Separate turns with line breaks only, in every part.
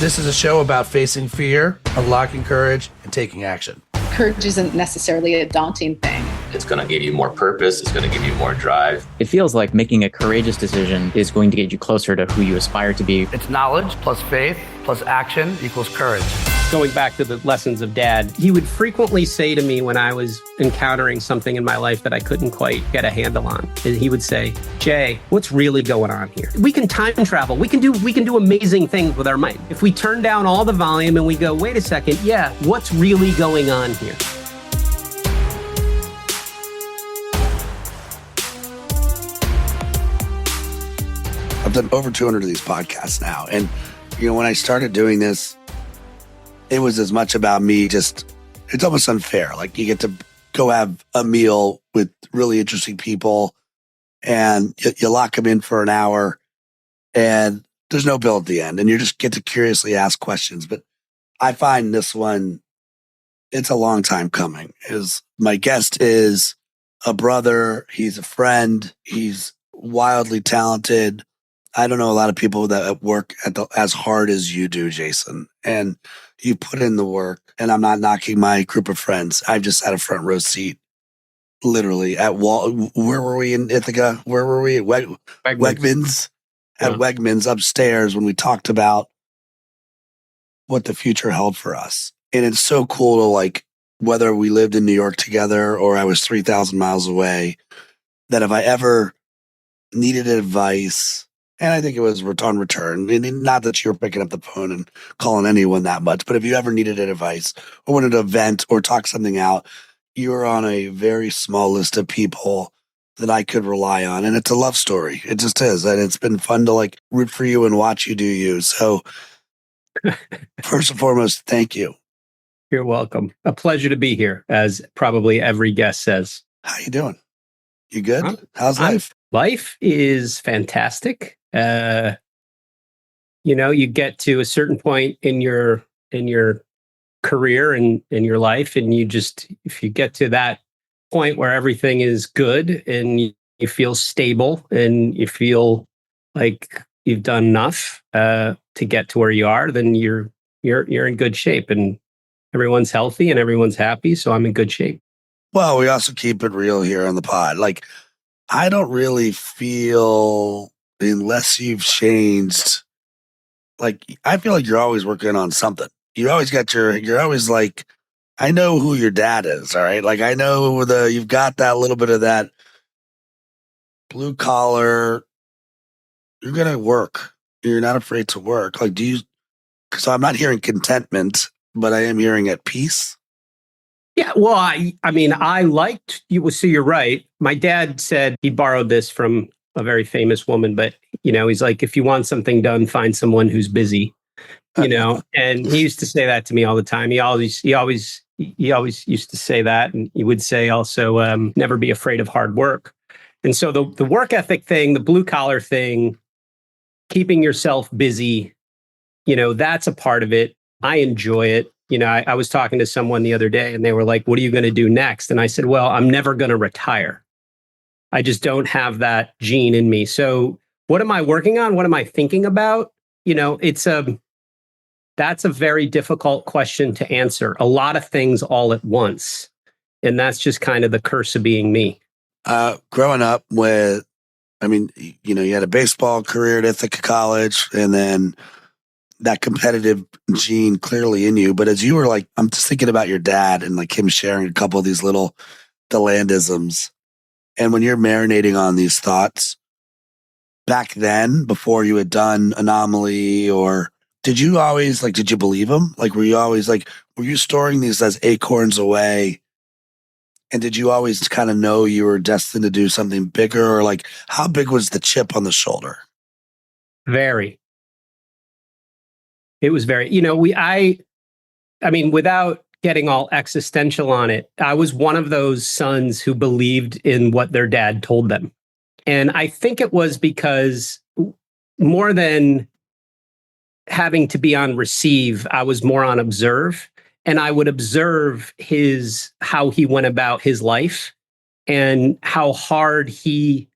This is a show about facing fear, unlocking courage, and taking action.
Courage isn't necessarily a daunting thing.
It's going to give you more purpose. It's going to give you more drive.
It feels like making a courageous decision is going to get you closer to who you aspire to be.
It's knowledge plus faith plus action equals courage.
Going back to the lessons of Dad, he would frequently say to me when I was encountering something in my life that I couldn't quite get a handle on, he would say, "Jay, what's really going on here? We can time travel. We can do amazing things with our mind. If we turn down all the volume and we go, wait a second, yeah, what's really going on here?"
I've done over 200 of these podcasts now. And, when I started doing this, it was as much about me it's almost unfair. Like you get to go have a meal with really interesting people and you lock them in for an hour and there's no bill at the end and you just get to curiously ask questions. But I find this one, it's a long time coming. My guest is a brother. He's a friend. He's wildly talented. I don't know a lot of people that work as hard as you do, Jason. And you put in the work. And I'm not knocking my group of friends. I've just had a front row seat, literally at where were we in Ithaca? Where were we? Wegmans. At Wegmans upstairs when we talked about what the future held for us. And it's so cool to whether we lived in New York together or I was 3,000 miles away, that if I ever needed advice, and I think it was on return. And not that you're picking up the phone and calling anyone that much, but if you ever needed advice or wanted to vent or talk something out, you're on a very small list of people that I could rely on. And it's a love story. It just is. And it's been fun to root for you and watch you do you. So first and foremost, thank you.
You're welcome. A pleasure to be here, as probably every guest says.
How you doing? You good? How's life?
Life is fantastic. You get to a certain point in your career and in your life, and if you get to that point where everything is good and you feel stable and you feel like you've done enough to get to where you are, then you're in good shape, and everyone's healthy and everyone's happy. So I'm in good shape.
Well, we also keep it real here on the pod. I don't really feel, unless you've changed, I feel like you're always working on something. You always you're always I know who your dad is, all right? I know you've got that little bit of that blue collar, you're going to work. You're not afraid to work. So I'm not hearing contentment, but I am hearing at peace.
Yeah, well, I liked you. So you're right. My dad said he borrowed this from a very famous woman, but he's like, if you want something done, find someone who's busy. And he used to say that to me all the time. He always used to say that, and he would say also, never be afraid of hard work. And so the work ethic thing, the blue collar thing, keeping yourself busy, that's a part of it. I enjoy it. I was talking to someone the other day and they were like, what are you going to do next? And I said, well, I'm never going to retire. I just don't have that gene in me. So what am I working on? What am I thinking about? That's a very difficult question to answer. A lot of things all at once. And that's just kind of the curse of being me.
Growing up you had a baseball career at Ithaca College, and then that competitive gene clearly in you. But as you were I'm just thinking about your dad and him sharing a couple of these little Delandisms. And when you're marinating on these thoughts, back then, before you had done Anomaly, or did you always, did you believe them? Were you always were you storing these as acorns away? And did you always kind of know you were destined to do something bigger? Or how big was the chip on the shoulder?
Very. It was very, without getting all existential on it, I was one of those sons who believed in what their dad told them. And I think it was because more than having to be on receive, I was more on observe. And I would observe how he went about his life and how hard he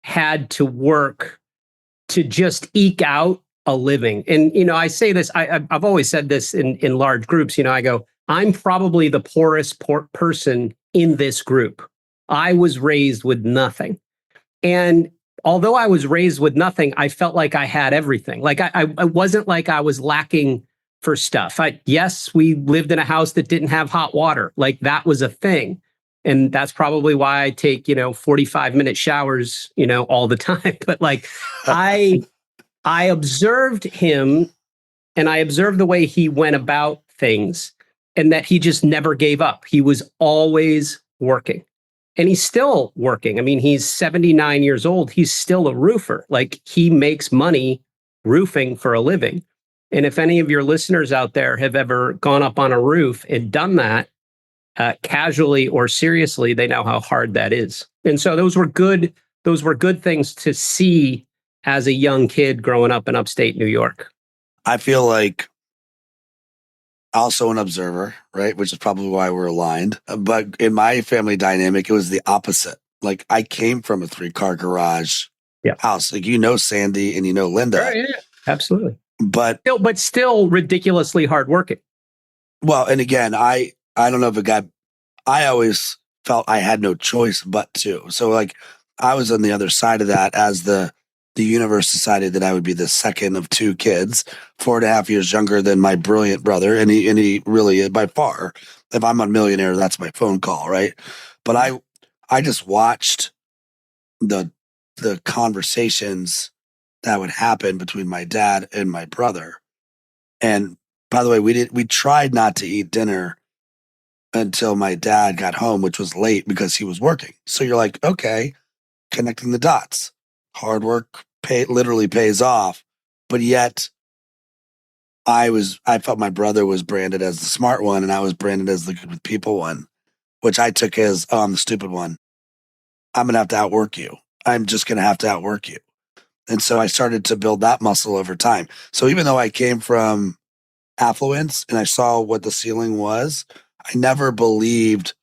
had to work to just eke out a living. And, I say this, I've always said this in large groups, I go, I'm probably the poorest person in this group. I was raised with nothing. And although I was raised with nothing, I felt like I had everything. Like I wasn't like I was lacking for stuff. Yes, we lived in a house that didn't have hot water. Like that was a thing. And that's probably why I take, 45-minute showers, all the time. But like I observed him and I observed the way he went about things and that he just never gave up. He was always working. And he's still working. I mean, he's 79 years old. He's still a roofer. Like he makes money roofing for a living. And if any of your listeners out there have ever gone up on a roof and done that casually or seriously, they know how hard that is. And so those were good things to see as a young kid growing up in upstate New York.
I feel like also an observer, right? Which is probably why we're aligned. But in my family dynamic, it was the opposite. Like I came from a 3-car garage house. Like Sandy and Linda.
Right, yeah, absolutely.
But
still ridiculously hardworking.
Well, and again, I don't know if I always felt I had no choice but to. So like I was on the other side of that as the universe decided that I would be the second of 2 kids, 4.5 years younger than my brilliant brother. And he really is by far, if I'm a millionaire, that's my phone call. Right. But I just watched the conversations that would happen between my dad and my brother. And by the way, we tried not to eat dinner until my dad got home, which was late because he was working. So you're like, okay, connecting the dots. Hard work literally pays off. But yet I felt my brother was branded as the smart one and I was branded as the good with people one, which I took as, I'm the stupid one. I'm going to have to outwork you. I'm just going to have to outwork you. And so I started to build that muscle over time. So even though I came from affluence and I saw what the ceiling was, I never believed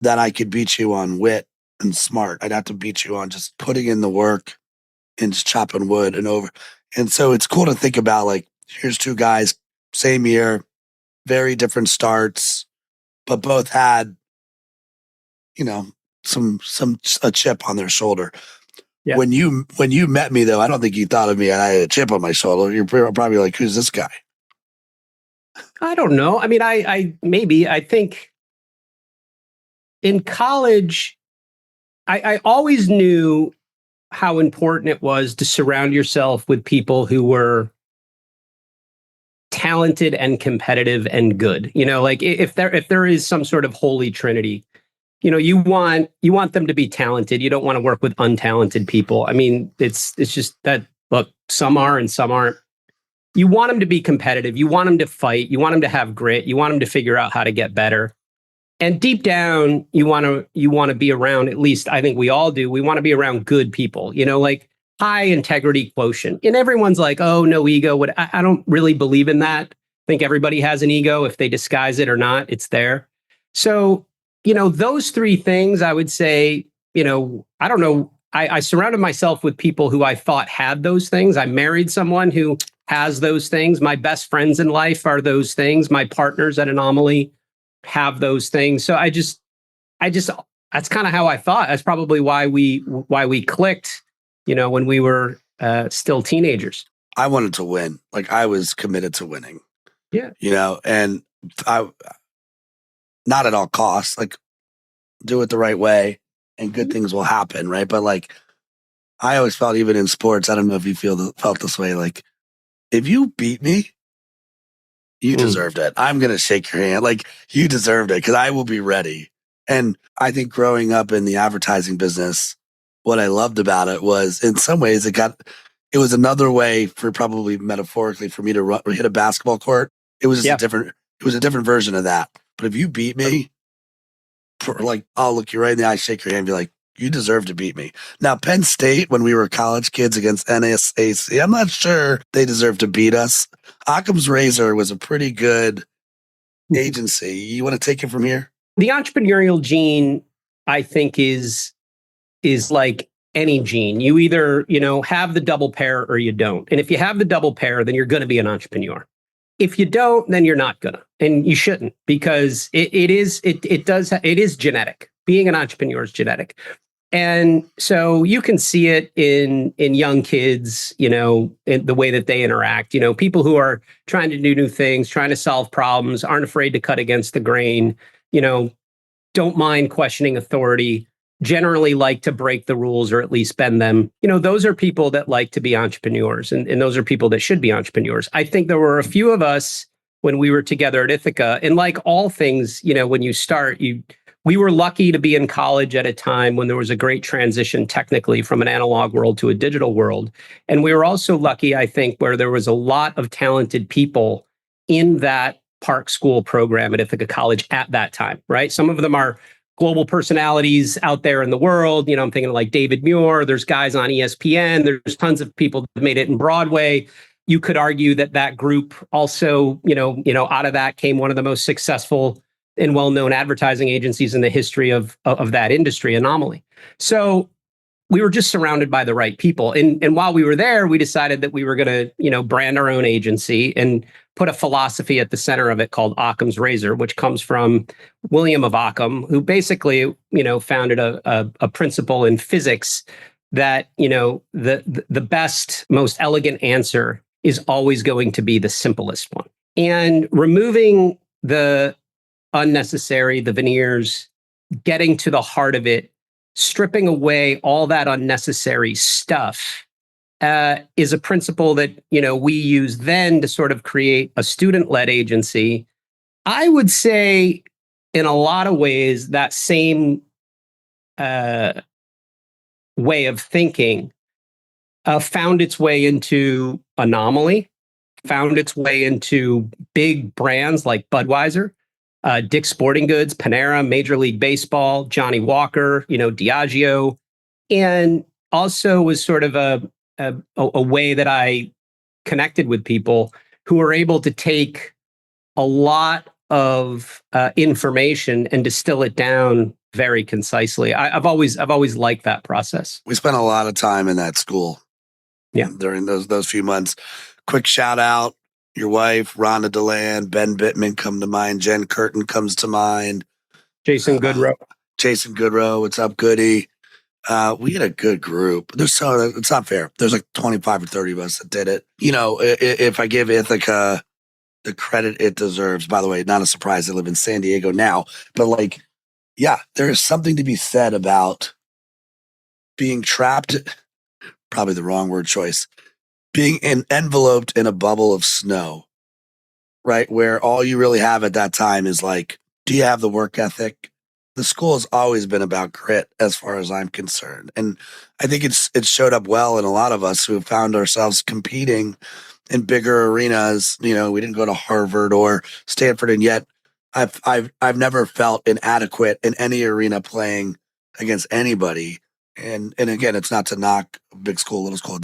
that I could beat you on wit and smart. I'd have to beat you on just putting in the work and just chopping wood and over. And so it's cool to think about like, here's 2 guys, same year, very different starts, but both had, a chip on their shoulder. Yeah. When you met me though, I don't think you thought of me and I had a chip on my shoulder. You're probably like, who's this guy?
I don't know. I mean, I think in college, I always knew how important it was to surround yourself with people who were talented and competitive and good. Like if there is some sort of holy trinity, you want them to be talented. You don't want to work with untalented people. I mean, it's just that, look, some are and some aren't. You want them to be competitive. You want them to fight. You want them to have grit. You want them to figure out how to get better. And deep down, you want to be around, at least I think we all do. We want to be around good people, like high integrity quotient. And everyone's like, oh, no ego. I don't really believe in that. I think everybody has an ego. If they disguise it or not, it's there. So, those 3 things, I would say, I don't know. I surrounded myself with people who I thought had those things. I married someone who has those things. My best friends in life are those things. My partners at Anomaly have those things. So I just that's kind of how I thought. That's probably why we clicked, when we were still teenagers.
I wanted to win. Like I was committed to winning.
Yeah.
And I, not at all costs, like do it the right way and good things will happen. Right. But like, I always felt even in sports, I don't know if you felt this way. Like if you beat me, you deserved it. I'm going to shake your hand. Like you deserved it because I will be ready. And I think growing up in the advertising business, what I loved about it was in some ways it was another way for probably metaphorically for me to hit a basketball court. It was just it was a different version of that. But if you beat me, I'll look you right in the eye, shake your hand, and be like, you deserve to beat me. Now, Penn State, when we were college kids against NSAC, I'm not sure they deserve to beat us. Occam's Razor was a pretty good agency. You want to take it from here?
The entrepreneurial gene, I think, is like any gene. You either, have the double pair or you don't. And if you have the double pair, then you're going to be an entrepreneur. If you don't, then you're not gonna, and you shouldn't, because it is genetic. Being an entrepreneur is genetic. And so you can see it in young kids, in the way that they interact, people who are trying to do new things, trying to solve problems, aren't afraid to cut against the grain, don't mind questioning authority, generally like to break the rules or at least bend them. Those are people that like to be entrepreneurs, and those are people that should be entrepreneurs. I think there were a few of us when we were together at Ithaca, and like all things, when you start, we were lucky to be in college at a time when there was a great transition technically from an analog world to a digital world. And we were also lucky, I think, where there was a lot of talented people in that Park School program at Ithaca College at that time, right? Some of them are global personalities out there in the world. I'm thinking of like David Muir. There's guys on ESPN. There's tons of people that made it in Broadway. You could argue that group also, out of that came one of the most successful and well-known advertising agencies in the history of that industry, Anomaly. So we were just surrounded by the right people. And while we were there, we decided that we were going to, brand our own agency and put a philosophy at the center of it called Occam's Razor, which comes from William of Occam, who basically, founded a principle in physics that, the best, most elegant answer is always going to be the simplest one. And removing the unnecessary, the veneers, getting to the heart of it, stripping away all that unnecessary stuff is a principle that, we use then to sort of create a student-led agency. I would say in a lot of ways, that same way of thinking found its way into Anomaly, found its way into big brands like Budweiser, Dick's Sporting Goods, Panera, Major League Baseball, Johnny Walker, Diageo, and also was sort of a way that I connected with people who were able to take a lot of information and distill it down very concisely. I've always liked that process.
We spent a lot of time in that school.
Yeah,
during those few months. Quick shout out. Your wife, Rhonda Deland, Ben Bittman come to mind. Jen Curtin comes to mind.
Jason Goodrow.
Jason Goodrow, what's up, Goody? We had a good group. It's not fair. There's like 25 or 30 of us that did it. If I give Ithaca the credit it deserves, by the way, not a surprise. I live in San Diego now, but there is something to be said about being trapped, probably the wrong word choice, being enveloped in a bubble of snow, right? Where all you really have at that time is do you have the work ethic? The school has always been about grit as far as I'm concerned. And I think it's showed up well in a lot of us who have found ourselves competing in bigger arenas. We didn't go to Harvard or Stanford, and yet I've never felt inadequate in any arena playing against anybody. And again, it's not to knock big school, little school.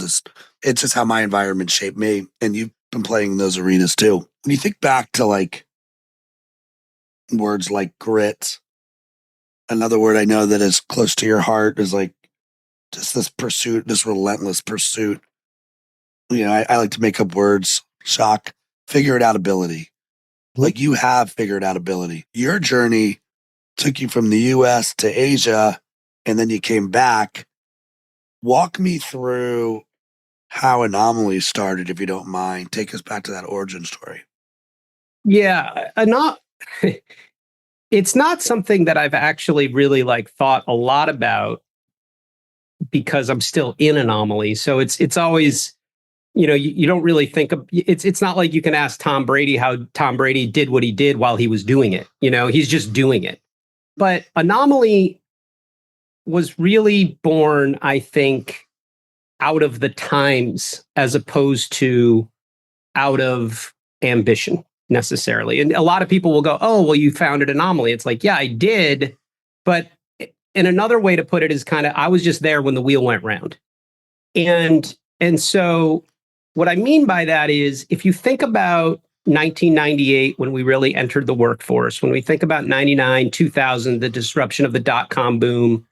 It's just how my environment shaped me. And you've been playing in those arenas too. When you think back to words like grit, another word I know that is close to your heart is just this pursuit, this relentless pursuit. I like to make up words. Shock, figure it out ability. You have figured out ability. Your journey took you from the US to Asia, and then you came back. Walk me through how Anomaly started, if you don't mind. Take us back to that origin story.
Yeah, it's not something that I've actually really thought a lot about because I'm still in Anomaly. So it's always, you don't really think of it's not like you can ask Tom Brady how Tom Brady did what he did while he was doing it. He's just doing it. But Anomaly was really born, I think, out of the times as opposed to out of ambition necessarily. And a lot of people will go, oh, well, you founded Anomaly. It's yeah, I did. But in another way to put it is I was just there when the wheel went round. And so what I mean by that is if you think about 1998, when we really entered the workforce, when we think about 99, 2000, the disruption of the dot-com boom,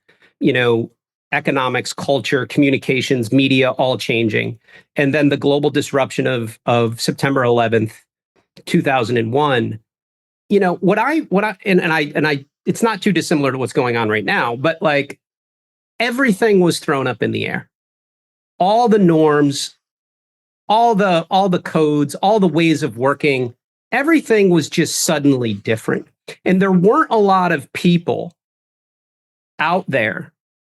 economics, culture, communications, media, all changing. And then the global disruption of September 11th, 2001. You know, it's not too dissimilar to what's going on right now, but like everything was thrown up in the air. All the norms, all the codes, all the ways of working, everything was just suddenly different. And there weren't a lot of people out there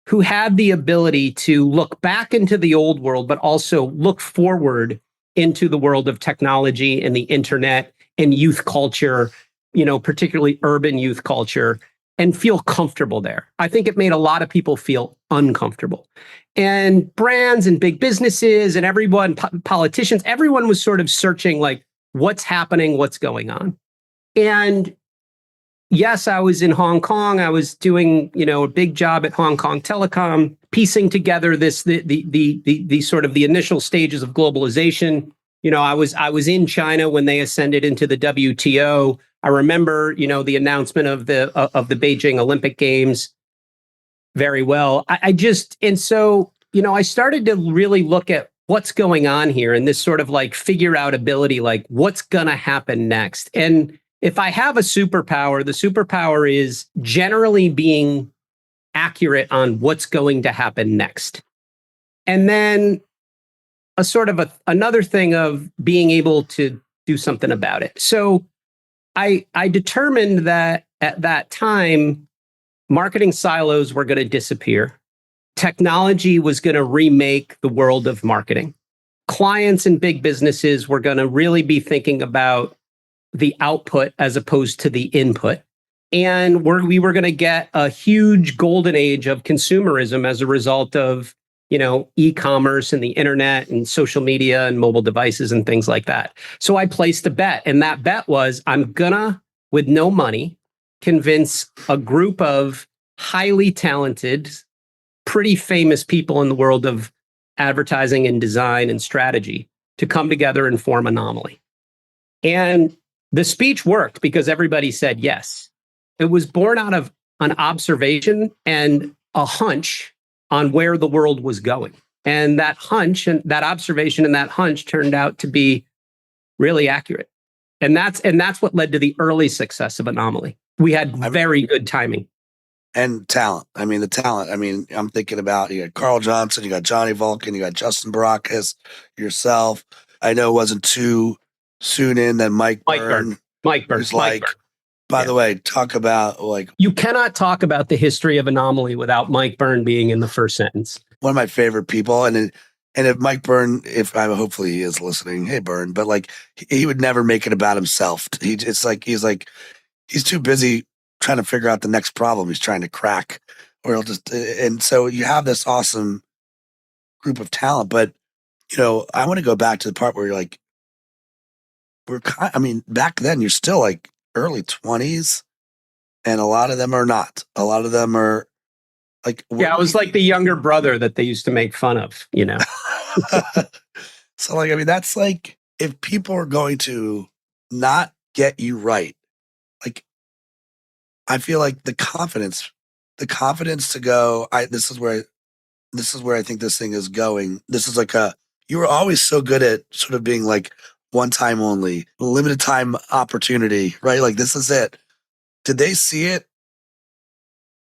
who had the ability to look back into the old world, but also look forward into the world of technology and the internet and youth culture, you know, particularly urban youth culture, and feel comfortable there. I think it made a lot of people feel uncomfortable. And brands and big businesses and everyone, politicians, everyone was sort of searching like, what's happening, what's going on. And yes, I was in Hong Kong. I was doing, you know, a big job at Hong Kong Telecom, piecing together the sort of the initial stages of globalization. You know, I was in China when they ascended into the WTO. I remember, you know, the announcement of the Beijing Olympic Games very well. And so, you know, I started to really look at what's going on here and this sort of like figure out ability, like what's going to happen next. And if I have a superpower, the superpower is generally being accurate on what's going to happen next. And then a sort of another thing of being able to do something about it. So I determined that at that time, marketing silos were going to disappear. Technology was going to remake the world of marketing. Clients and big businesses were going to really be thinking about the output as opposed to the input. And we were going to get a huge golden age of consumerism as a result of, you know, e-commerce and the internet and social media and mobile devices and things like that. So I placed a bet, and that bet was I'm gonna, with no money, convince a group of highly talented, pretty famous people in the world of advertising and design and strategy to come together and form Anomaly. And the speech worked because everybody said yes. It was born out of an observation and a hunch on where the world was going. And that hunch and that observation and that hunch turned out to be really accurate. And that's what led to the early success of Anomaly. We had very good timing.
And talent. I mean, the talent. I mean, I'm thinking about, you got Carl Johnson, you got Johnny Vulcan, you got Justin Baracus, yourself. I know it wasn't too soon in that Mike Byrne. By the way, talk about like...
You cannot talk about the history of Anomaly without Mike Byrne being in the first sentence.
One of my favorite people. And if Mike Byrne, hopefully he is listening, hey Byrne, but like he would never make it about himself. He's too busy trying to figure out the next problem he's trying to crack, or he'll just, and so you have this awesome group of talent. But, you know, I want to go back to the part where you're like, back then you're still like early 20s, and a lot of them are not. A lot of them are like...
Yeah, I was like the younger brother that they used to make fun of, you know?
So like, I mean, that's like, if people are going to not get you right, like, I feel like the confidence to go, this is where I think this thing is going. This is like you were always so good at sort of being like, one time only, limited time opportunity, right? Like, this is it. Did they see it?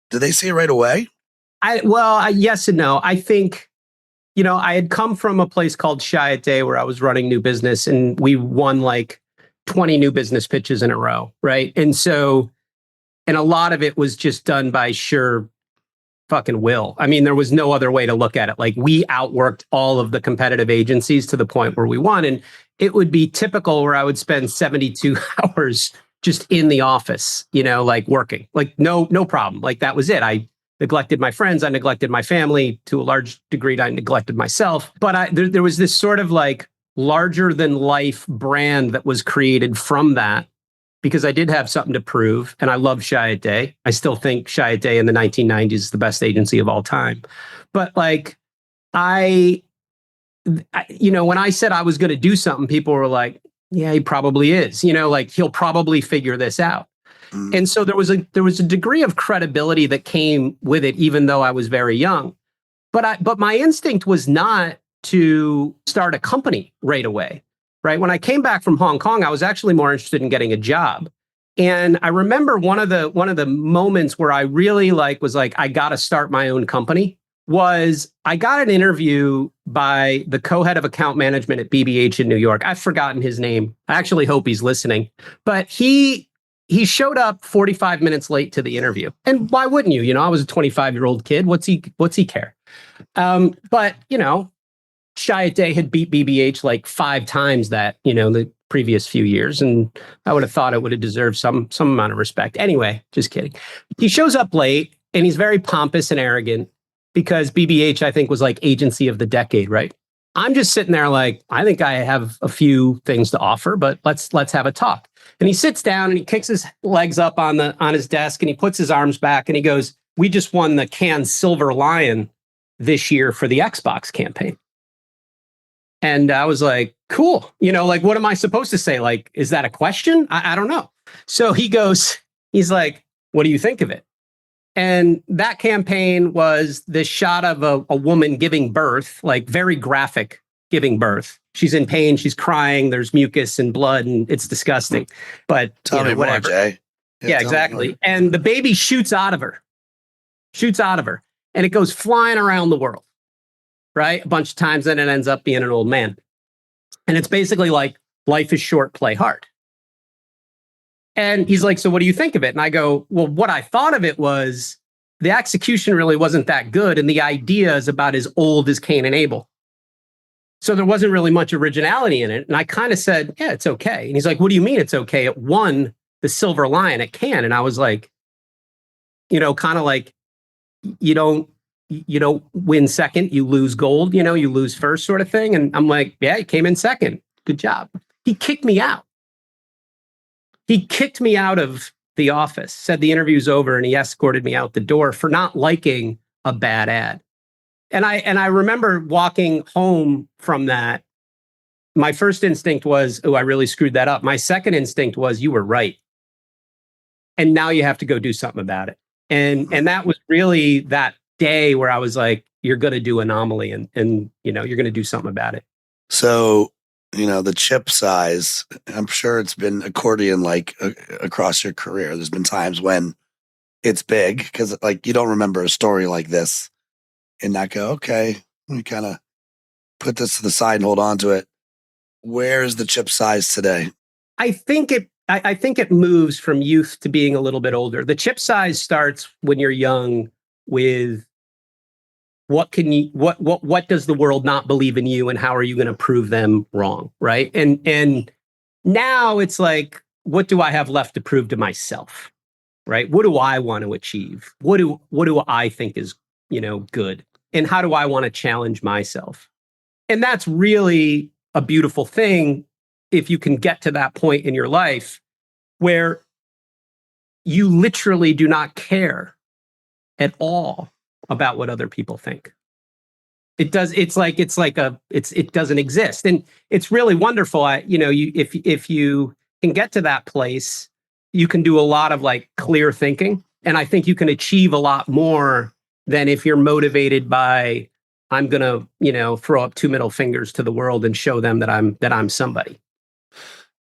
Did they see it right away?
Yes and no. I think, you know, I had come from a place called Chiat where I was running new business, and we won like 20 new business pitches in a row, right? And so, and a lot of it was just done by sheer fucking will. I mean, there was no other way to look at it. Like, we outworked all of the competitive agencies to the point where we won. And it would be typical where I would spend 72 hours just in the office, you know, like working, like no problem. Like, that was it. I neglected my friends. I neglected my family. To a large degree, I neglected myself. But there was this sort of like larger than life brand that was created from that, because I did have something to prove. And I love Chiat. I still think Chiat in the 1990s is the best agency of all time. But like, you know, when I said I was going to do something, people were like, yeah, he probably is, you know, like he'll probably figure this out. And so there was a degree of credibility that came with it, even though I was very young. But my instinct was not to start a company right away, right? When I came back from Hong Kong, I was actually more interested in getting a job. And I remember one of the moments where I really was like, I got to start my own company was I got an interview by the co-head of account management at BBH in New York. I've forgotten his name. I actually hope he's listening. But he showed up 45 minutes late to the interview. And why wouldn't you? I was a 25-year-old kid. What's he care? But, Chiat Day had beat BBH like 5 times that, the previous few years. And I would have thought it would have deserved some amount of respect. Anyway, just kidding. He shows up late and he's very pompous and arrogant because BBH, I think, was like agency of the decade, right? I'm just sitting there like, I think I have a few things to offer, but let's have a talk. And he sits down and he kicks his legs up on his desk and he puts his arms back and he goes, "We just won the Cannes Silver Lion this year for the Xbox campaign." And I was like, cool. What am I supposed to say? Like, is that a question? I don't know. So he's like, "What do you think of it?" And that campaign was this shot of a woman giving birth, like very graphic giving birth. She's in pain. She's crying. There's mucus and blood and it's disgusting. But
tell me
whatever.
more, Jay.
Yeah, exactly. And the baby shoots out of her. And it goes flying around the world, right? A bunch of times, and it ends up being an old man. And it's basically like, life is short, play hard. And he's like, "So what do you think of it?" And I go, "Well, what I thought of it was the execution really wasn't that good. And the idea is about as old as Cain and Abel. So there wasn't really much originality in it." And I kind of said, "Yeah, it's okay." And he's like, "What do you mean it's okay? It won the Silver Lion at Cannes." And I was like, kind of like, you don't win second, you lose gold, you lose first sort of thing. And I'm like, "Yeah, he came in second. Good job." He kicked me out. He kicked me out of the office, said the interview's over, and he escorted me out the door for not liking a bad ad. And I remember walking home from that. My first instinct was, "Oh, I really screwed that up." My second instinct was, "You were right. And now you have to go do something about it." And that was really that day where I was like, "You're going to do Anomaly and you're going to do something about it."
So, the chip size, I'm sure it's been accordion across your career. There's been times when it's big because you don't remember a story like this and not go, "Okay, let me kind of put this to the side and hold on to it." Where is the chip size today?
I think it moves from youth to being a little bit older. The chip size starts when you're young with what does the world not believe in you and how are you going to prove them wrong, right? And now it's like, what do I have left to prove to myself, right? What do I want to achieve? What do I think is, good? And how do I want to challenge myself? And that's really a beautiful thing if you can get to that point in your life where you literally do not care at all about what other people think. It doesn't exist. And it's really wonderful. If you can get to that place, you can do a lot of clear thinking. And I think you can achieve a lot more than if you're motivated by, I'm going to, throw up 2 middle fingers to the world and show them that I'm somebody.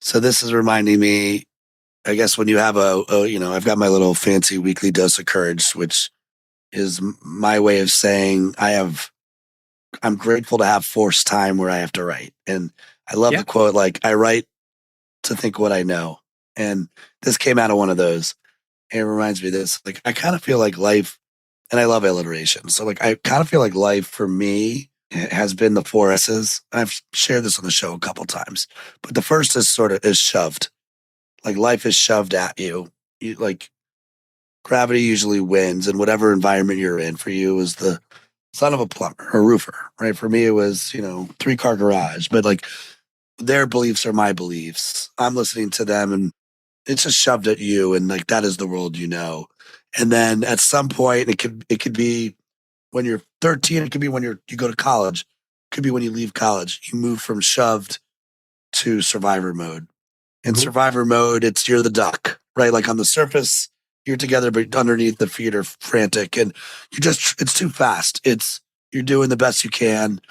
So this is reminding me, I guess, when you have I've got my little fancy weekly dose of courage, which is my way of saying I'm grateful to have forced time where I have to write. And I love the quote, I write to think what I know. And this came out of one of those. And it reminds me of this. I kind of feel like life, and I love alliteration. So I kind of feel like life for me has been the 4 S's. I've shared this on the show a couple times, but the first is shoved. Life is shoved at you. Gravity usually wins, and whatever environment you're in, for you is the son of a plumber or roofer, right? For me, it was, 3-car garage, but their beliefs are my beliefs. I'm listening to them, and it's just shoved at you, and that is the world you know. And then at some point, it could be when you're 13, it could be when you go to college, it could be when you leave college. You move from shoved to survivor mode. In survivor mode, you're the duck, right? On the surface, you're together, but underneath the feet are frantic, and it's too fast. You're doing the best you can,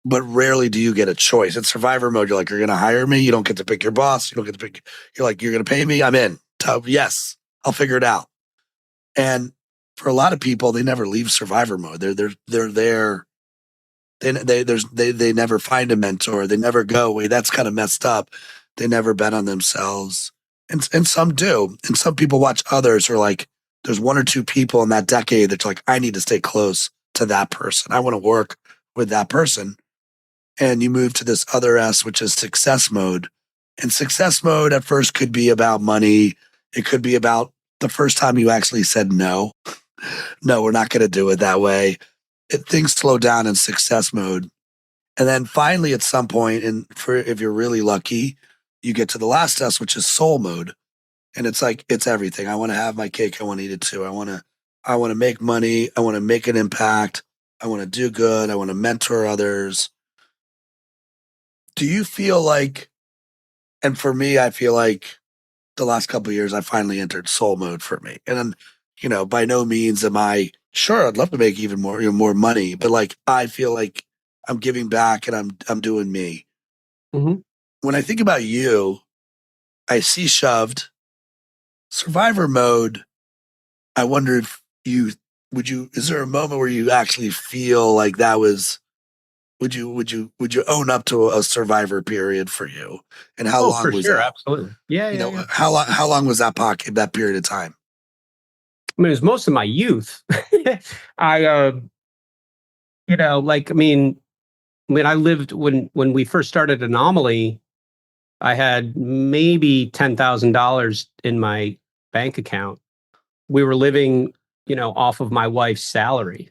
but rarely do you get a choice. In survivor mode, you're like, you're going to hire me. You don't get to pick your boss. You don't get to pick. You're like, you're going to pay me. I'm in. Yes, I'll figure it out. And for a lot of people, they never leave survivor mode. They're there. They never find a mentor. They never go, wait, that's kind of messed up. They never bet on themselves. And some do. And some people watch others who are like, there's one or two people in that decade that's like, I need to stay close to that person. I want to work with that person. And you move to this other S, which is success mode. And success mode at first could be about money. It could be about the first time you actually said no. No, we're not going to do it that way. Things slow down in success mode. And then finally, at some point, if you're really lucky, you get to the last S, which is soul mode. And it's like, it's everything. I want to have my cake. I want to eat it too. I want to make money. I want to make an impact. I want to do good. I want to mentor others. Do you feel like, and for me, I feel like the last couple of years, I finally entered soul mode for me. And then, by no means am I sure. I'd love to make even more, more money, but like, I feel like I'm giving back and I'm doing me.
Mm-hmm.
When I think about you, I see shoved survivor mode. I wonder if is there a moment where you actually feel like that was, would you own up to a survivor period for you? And how long was
sure,
that?
absolutely. Yeah.
How long was that period of time?
I mean, it was most of my youth. When I lived, when we first started Anomaly, I had maybe $10,000 in my bank account. We were living, off of my wife's salary.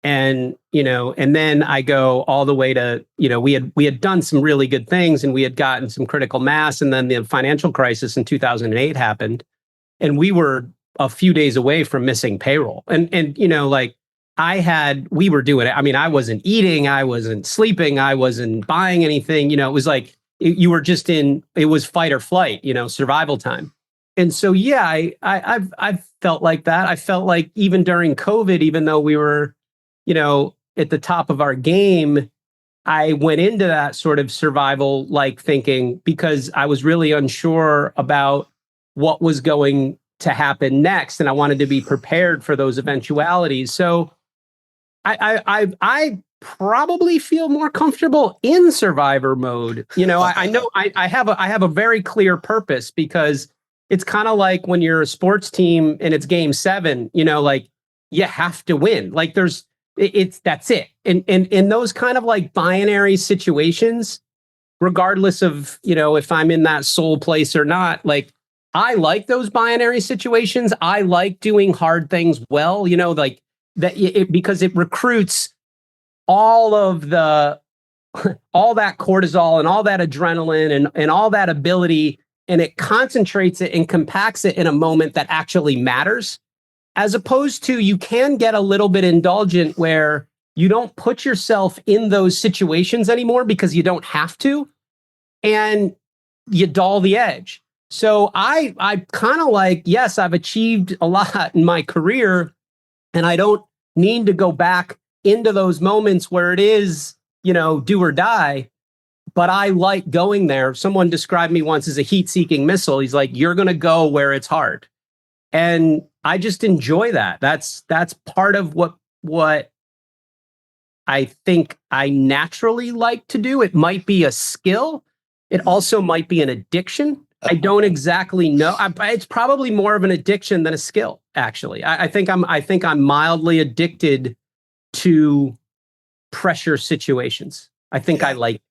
And, and then I go all the way to, we had done some really good things and we had gotten some critical mass. And then the financial crisis in 2008 happened. And we were a few days away from missing payroll. And we were doing it. I mean, I wasn't eating, I wasn't sleeping, I wasn't buying anything. It was like, you were just it was fight or flight, survival time. And so, yeah, I've felt like that. I felt like even during COVID, even though we were, at the top of our game, I went into that sort of survival like thinking because I was really unsure about what was going to happen next. And I wanted to be prepared for those eventualities. So I probably feel more comfortable in survivor mode. I know I have a very clear purpose because it's kind of like when you're a sports team and it's game 7, like you have to win. Like that's it. And in those kind of like binary situations, regardless of, if I'm in that soul place or not, like I like those binary situations. I like doing hard things well, like that because it recruits all of all that cortisol and all that adrenaline and all that ability, and it concentrates it and compacts it in a moment that actually matters. As opposed to you can get a little bit indulgent where you don't put yourself in those situations anymore because you don't have to, and you dull the edge. So I kind of like, yes, I've achieved a lot in my career, and I don't need to go back into those moments where it is, do or die. But I like going there. Someone described me once as a heat-seeking missile. He's like, you're going to go where it's hard. And I just enjoy that. That's part of what I think I naturally like to do. It might be a skill. It also might be an addiction. I don't exactly know. It's probably more of an addiction than a skill, actually. I think I'm mildly addicted to pressure situations. I think I like.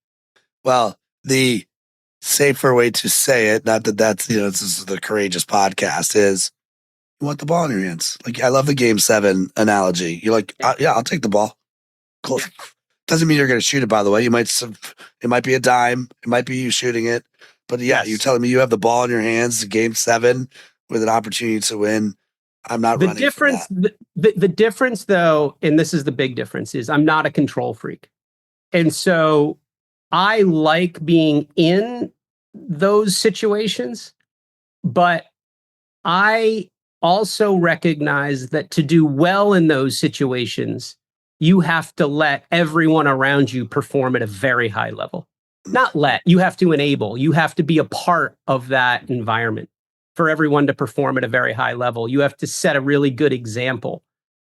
Well, the safer way to say it, not that that's, this is the courageous podcast, is you want the ball in your hands. Like, I love the game 7 analogy. You're like, yeah, I'll take the ball. Cool. Yeah. Doesn't mean you're going to shoot it, by the way. It might be a dime. It might be you shooting it. But yeah, You're telling me you have the ball in your hands, game 7 with an opportunity to win. I'm not running
difference.
from that.
The difference, though, and this is the big difference, is I'm not a control freak. And so I like being in those situations, but I also recognize that to do well in those situations, you have to let everyone around you perform at a very high level. Not let, you have to enable, you have to be a part of that environment for everyone to perform at a very high level. You have to set a really good example.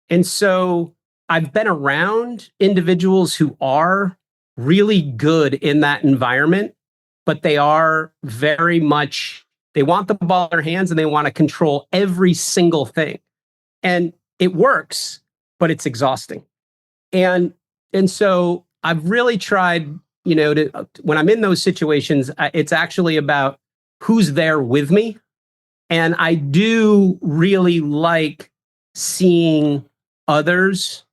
And so I've been around individuals who are really good in that environment, but they are very much, they want the ball in their hands and they want to control every single thing. And it works, but it's exhausting. And so I've really tried, to, when I'm in those situations, it's actually about who's there with me. And I do really like seeing others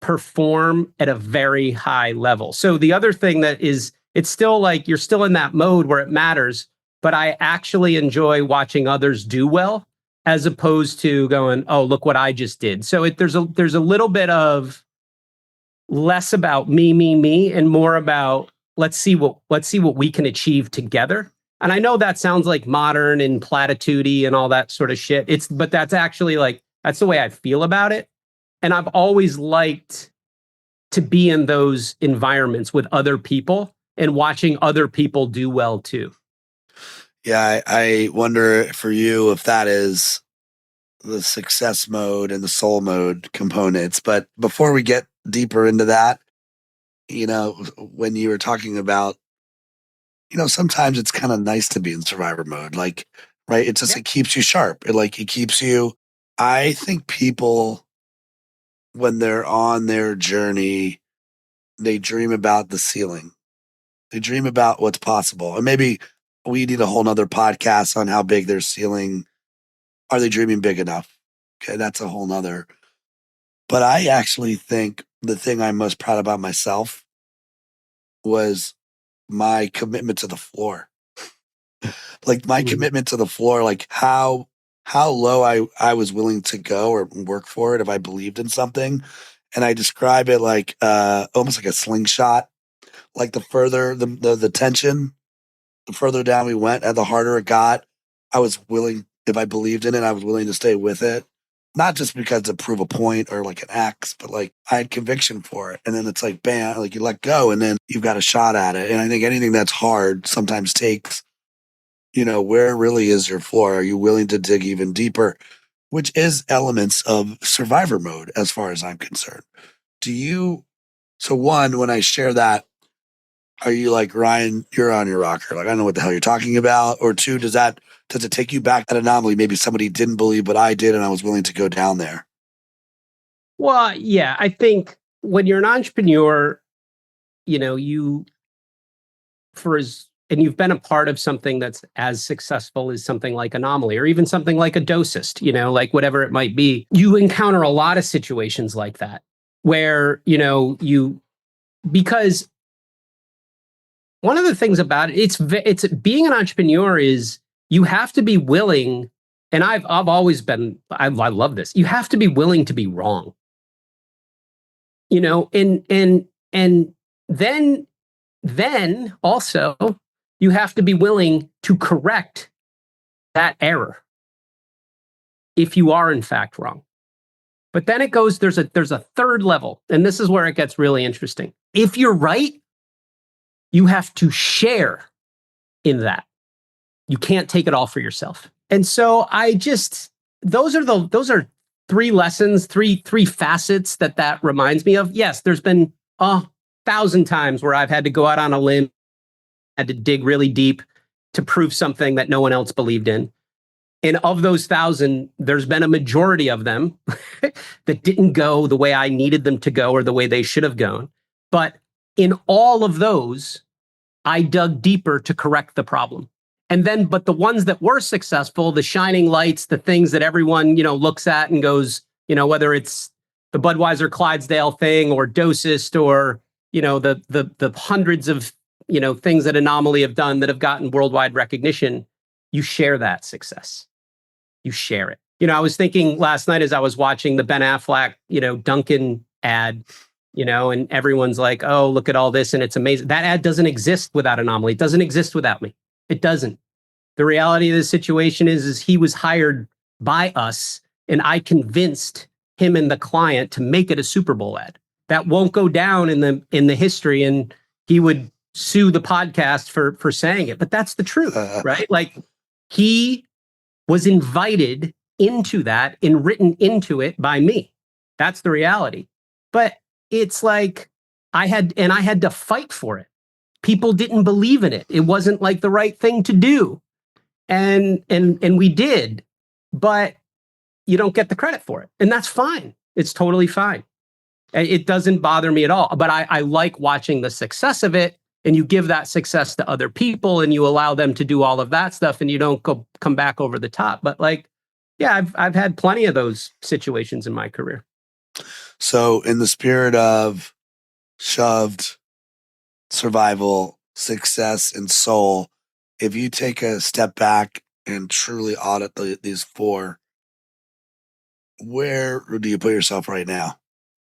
perform at a very high level. So the other thing that is, it's still like you're still in that mode where it matters, but I actually enjoy watching others do well, as opposed to going, oh, look what I just did. So there's a little bit of less about me, and more about let's see what we can achieve together. And I know that sounds like modern and platitudey and all that sort of shit. But that's actually like, that's the way I feel about it. And I've always liked to be in those environments with other people and watching other people do well too.
Yeah, I wonder for you if that is the success mode and the soul mode components. But before we get deeper into that, when you were talking about, sometimes it's kind of nice to be in survivor mode. Like, right? It just, It keeps you sharp. It keeps you, I think people, when they're on their journey, they dream about the ceiling. They dream about what's possible. And maybe we need a whole nother podcast on how big their ceiling. Are they dreaming big enough? Okay, that's a whole nother. But I actually think the thing I'm most proud about myself was my commitment to the floor. Like my commitment to the floor, like how low I was willing to go or work for it if I believed in something. And I describe it like almost like a slingshot. Like the further the tension, the further down we went and the harder it got, I was willing, if I believed in it, I was willing to stay with it. Not just because to prove a point or like an X, but like I had conviction for it. And then it's like, bam, like you let go and then you've got a shot at it. And I think anything that's hard sometimes takes, where really is your floor? Are you willing to dig even deeper? Which is elements of survivor mode as far as I'm concerned. So one, when I share that, are you like, Ryan, you're on your rocker? Like, I don't know what the hell you're talking about. Or two, does it take you back at Anomaly? Maybe somebody didn't believe, but I did, and I was willing to go down there.
Well, yeah, I think when you're an entrepreneur, you've been a part of something that's as successful as something like Anomaly, or even something like a dosist, like whatever it might be, you encounter a lot of situations like that where, because one of the things about it, it's being an entrepreneur is you have to be willing, and I've always been, I love this. You have to be willing to be wrong, and then also you have to be willing to correct that error if you are in fact wrong. But then it goes, there's a third level, and this is where it gets really interesting. If you're right, you have to share in that. You can't take it all for yourself. And so those are three lessons, three facets that reminds me of. Yes, there's been 1,000 times where I've had to go out on a limb, had to dig really deep to prove something that no one else believed in. And of those 1,000, there's been a majority of them that didn't go the way I needed them to go or the way they should have gone. But in all of those, I dug deeper to correct the problem. And then, but the ones that were successful, the shining lights, the things that everyone, looks at and goes, whether it's the Budweiser Clydesdale thing or Dosist or, the hundreds of, things that Anomaly have done that have gotten worldwide recognition, you share that success. You share it. I was thinking last night as I was watching the Ben Affleck, Dunkin' ad, and everyone's like, oh, look at all this. And it's amazing. That ad doesn't exist without Anomaly. It doesn't exist without me. It doesn't. The reality of the situation is he was hired by us and I convinced him and the client to make it a Super Bowl ad. That won't go down in the history, and he would sue the podcast for saying it. But that's the truth, right? Like, he was invited into that and written into it by me. That's the reality. But it's like I had to fight for it. People didn't believe in it. It wasn't like the right thing to do. And we did, but you don't get the credit for it. And that's fine. It's totally fine. It doesn't bother me at all. But I like watching the success of it, and you give that success to other people and you allow them to do all of that stuff, and you don't come back over the top. But like, yeah, I've had plenty of those situations in my career.
So in the spirit of shoved, survival, success, and soul, if you take a step back and truly audit these four, where do you put yourself right now?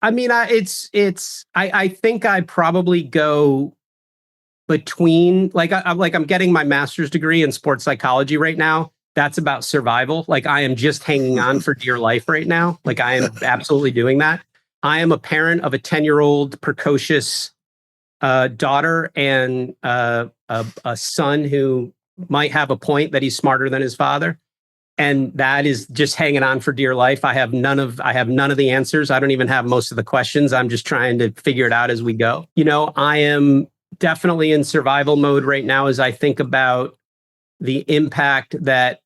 I mean, I think I probably go between, I'm getting my master's degree in sports psychology right now. That's about survival. Like, I am just hanging on for dear life right now. Like, I am absolutely doing that. I am a parent of a 10-year-old precocious daughter and a son who might have a point that he's smarter than his father. And that is just hanging on for dear life. I have none of the answers. I don't even have most of the questions. I'm just trying to figure it out as we go. You know, I am definitely in survival mode right now as I think about the impact that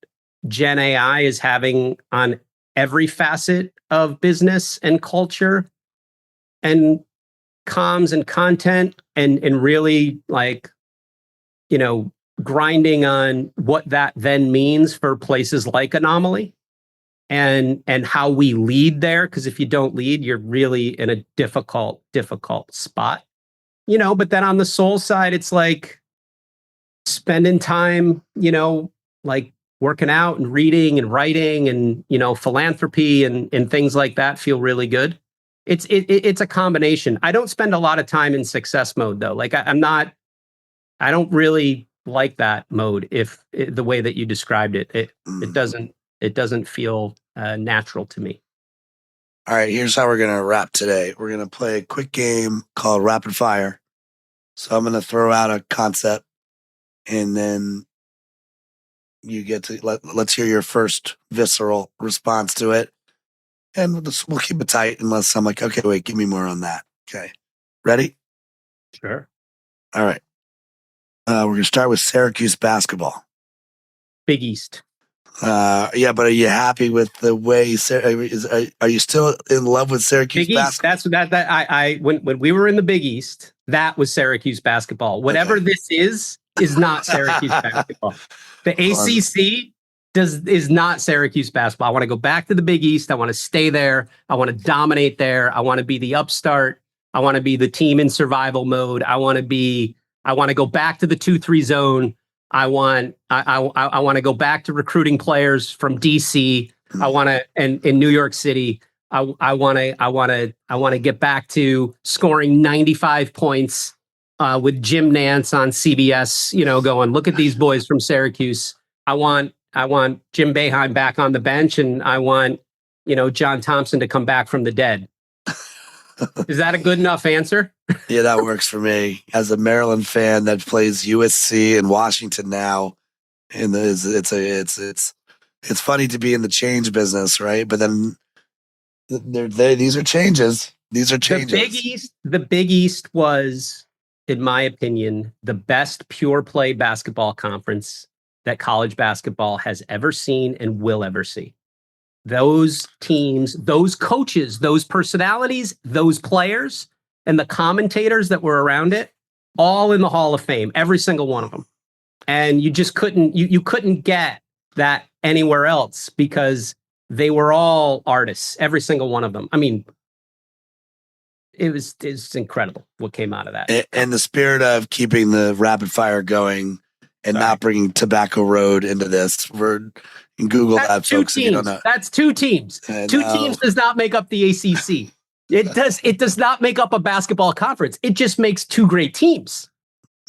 Gen AI is having on every facet of business and culture and comms and content, and really, like, you know, grinding on what that then means for places like Anomaly and how we lead there. Because if you don't lead, you're really in a difficult spot, you know. But then on the soul side, it's like spending time, you know, like working out and reading and writing and, you know, philanthropy and things like that feel really good. It's a combination. I don't spend a lot of time in success mode though. Like, I don't really like that mode. The way that you described it, it doesn't feel natural to me.
All right, here's how we're going to wrap today. We're going to play a quick game called Rapid Fire. So I'm going to throw out a concept, and then you get to let's hear your first visceral response to it. And we'll keep it tight unless I'm like, okay, wait, give me more on that. Okay. Ready?
Sure.
All right. We're going to start with Syracuse basketball.
Big East.
Yeah, but are you happy with the way? Are you still in love with Syracuse
Big East?
basketball?
When we were in the Big East, that was Syracuse basketball. Whatever this is not Syracuse basketball. The ACC is not Syracuse basketball. I want to go back to the Big East. I want to stay there. I want to dominate there. I want to be the upstart. I want to be the team in survival mode. I want to go back to the 2-3 zone. I want to go back to recruiting players from DC. I want to, and in New York City, I want to get back to scoring 95 points with Jim Nance on CBS, you know, going, look at these boys from Syracuse. I want Jim Boeheim back on the bench, and I want, you know, John Thompson to come back from the dead. Is that a good enough answer?
Yeah, that works for me. As a Maryland fan that plays USC and Washington now, and it's funny to be in the change business, right? But then these are changes. These are changes.
The Big East was, in my opinion, the best pure play basketball conference that college basketball has ever seen and will ever see. Those teams, those coaches, those personalities, those players, and the commentators that were around it, all in the Hall of Fame, every single one of them. And you just couldn't, you couldn't get that anywhere else because they were all artists, every single one of them. I mean, it's incredible what came out of that.
In the spirit of keeping the rapid fire going and not bringing Tobacco Road into this, we're in Google that, folks. If you don't know.
That's two teams. Two teams does not make up the ACC. It does not make up a basketball conference. It just makes two great teams.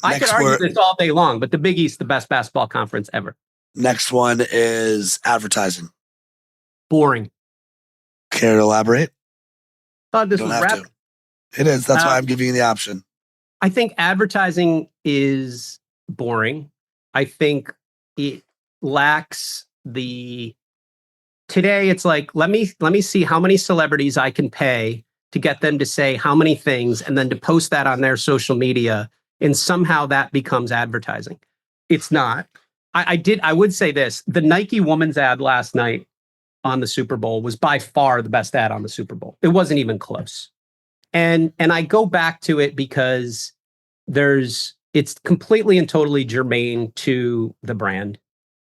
I could argue this all day long, but the Big East, the best basketball conference ever.
Next one is advertising.
Boring.
Care to elaborate?
Thought this
Don't
was
have
rap.
to. It is. That's why I'm giving you the option.
I think advertising is boring. I think it lacks the. Today, it's like let me see how many celebrities I can pay to get them to say how many things, and then to post that on their social media, and somehow that becomes advertising. It's not. I would say this: the Nike woman's ad last night on the Super Bowl was by far the best ad on the Super Bowl. It wasn't even close. And I go back to it because it's completely and totally germane to the brand.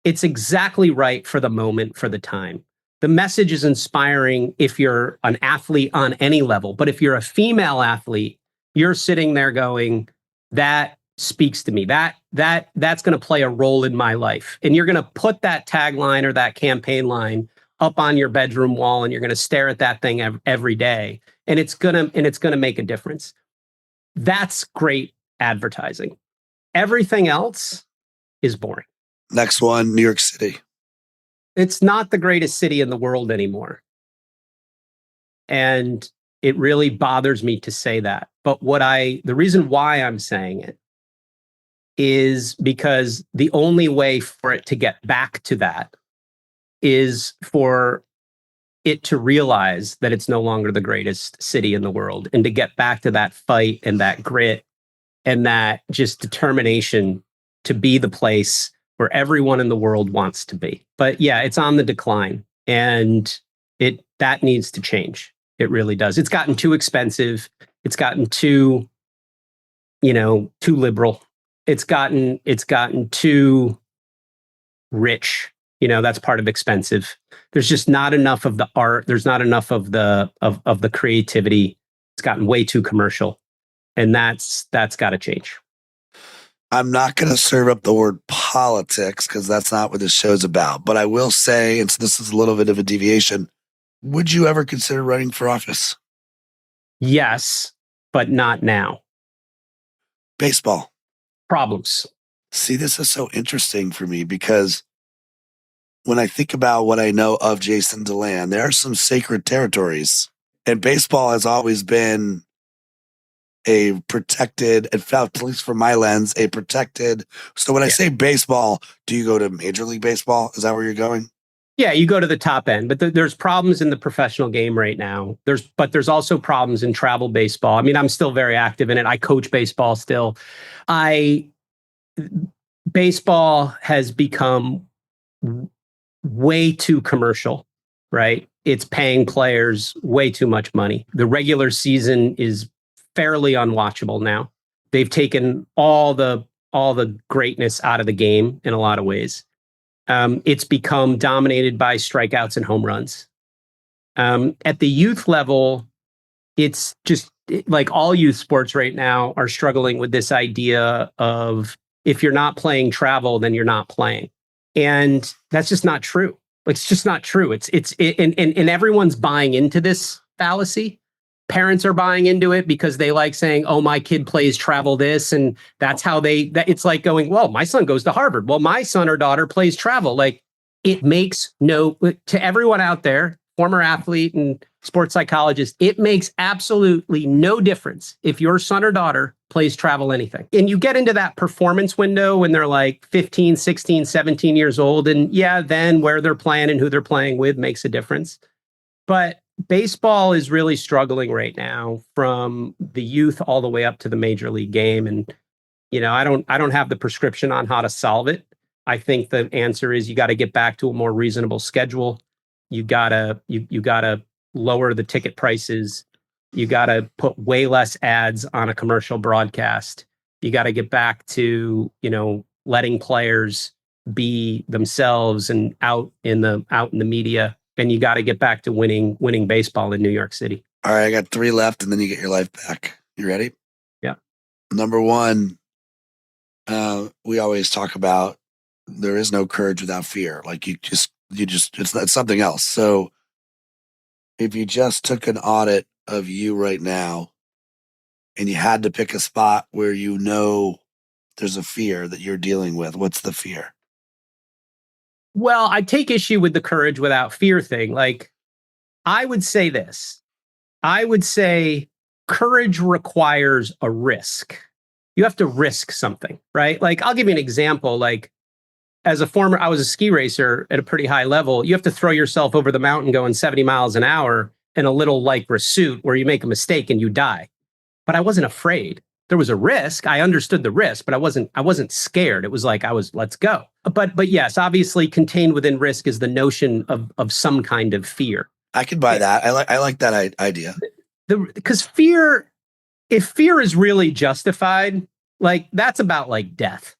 It's exactly right for the moment, for the time. The message is inspiring if you're an athlete on any level. But if you're a female athlete, you're sitting there going, that speaks to me. That's going to play a role in my life. And you're going to put that tagline or that campaign line up on your bedroom wall, and you're going to stare at that thing every day. And it's going to make a difference. That's great advertising. Everything else is boring.
Next one, New York City.
It's not the greatest city in the world anymore. And it really bothers me to say that. But the reason why I'm saying it is because the only way for it to get back to that is for it to realize that it's no longer the greatest city in the world, and to get back to that fight and that grit and that just determination to be the place where everyone in the world wants to be. But yeah, it's on the decline, and that needs to change. It really does. It's gotten too expensive. It's gotten too liberal. It's gotten too rich. That's part of expensive. There's just not enough of the art. There's not enough of the creativity. It's gotten way too commercial, and that's got to change.
I'm not going to serve up the word politics because that's not what this show's about. But I will say, and so this is a little bit of a deviation, would you ever consider running for office?
Yes, but not now.
Baseball.
Problems.
See, this is so interesting for me because when I think about what I know of Jason Deland, there are some sacred territories. And baseball has always been a protected, in fact, at least from my lens, a protected. So when I say baseball, do you go to Major League Baseball? Is that where you're going?
Yeah, you go to the top end, but there's problems in the professional game right now. There's also problems in travel baseball. I mean, I'm still very active in it. I coach baseball still. Baseball has become way too commercial, right? It's paying players way too much money. The regular season is fairly unwatchable now. They've taken all the greatness out of the game in a lot of ways. It's become dominated by strikeouts and home runs. At the youth level, it's just like all youth sports right now are struggling with this idea of if you're not playing travel, then you're not playing. And that's just not true. It's just not true. And everyone's buying into this fallacy. Parents are buying into it because they like saying, oh, my kid plays travel this. And that's how it's like going, well, my son goes to Harvard. Well, my son or daughter plays travel. Like, it makes to everyone out there, former athlete and sports psychologist, it makes absolutely no difference if your son or daughter plays travel anything. And you get into that performance window when they're like 15, 16, 17 years old. And yeah, then where they're playing and who they're playing with makes a difference. But baseball is really struggling right now from the youth all the way up to the major league game. And, I don't have the prescription on how to solve it. I think the answer is you got to get back to a more reasonable schedule. You gotta lower the ticket prices. You gotta put way less ads on a commercial broadcast. You got to get back to, letting players be themselves and out in the media. And you got to get back to winning baseball in New York City.
All right, I got 3 left, and then you get your life back. You ready?
Yeah.
Number 1, we always talk about there is no courage without fear. Like it's something else. So if you just took an audit of you right now, and you had to pick a spot where there's a fear that you're dealing with, what's the fear?
Well, I take issue with the courage without fear thing. Like, I would say this. I would say courage requires a risk. You have to risk something, right? Like, I'll give you an example. Like, I was a ski racer at a pretty high level. You have to throw yourself over the mountain going 70 miles an hour in a little Lycra suit where you make a mistake and you die. But I wasn't afraid. There was a risk. I understood the risk, but I wasn't scared. It was like, let's go. But yes, obviously contained within risk is the notion of some kind of fear.
I could buy that. I like that idea.
Because if fear is really justified, like, that's about like death.